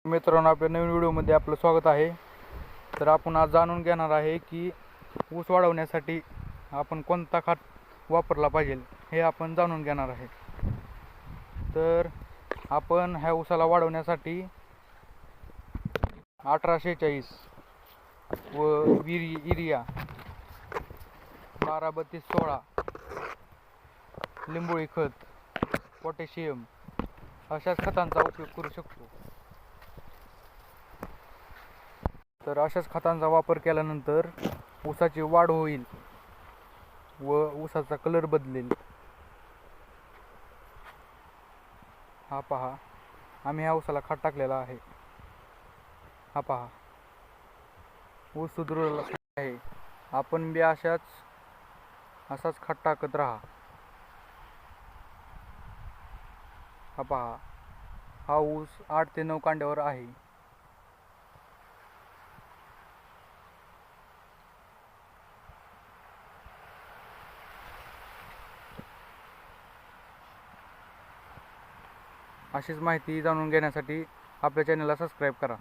मित्रांनो, आपल्या नवीन व्हिडिओमध्ये आपलं स्वागत आहे। तर आपण आज जाणून घेणार आहे की ऊस वाढवण्यासाठी आपण कोणता खत वापरला पाहिजे हे आपण जाणून घेणार आहे। तर आपण ह्या ऊसाला वाढवण्यासाठी 1846 व युरिया 12-32-16 लिंबोळी खत, पोटॅशियम अशाच खतांचा उपयोग करू शकतो। तर अशाच खतांचा वापर केल्यानंतर ऊसाची वाढ होईल व ऊसाचा कलर बदलेल। हा पहा, आम्ही ह्या ऊसाला खत टाकलेला आहे। हा पहा, ऊस सुधारलेला आहे। आपण बी असाच खत टाकत राहा। हा पहा, हा ऊस 8 ते 9 कांड्यावर आहे। अशीच माहिती जाणून घेण्यासाठी आपल्या चॅनलला सबस्क्राईब करा।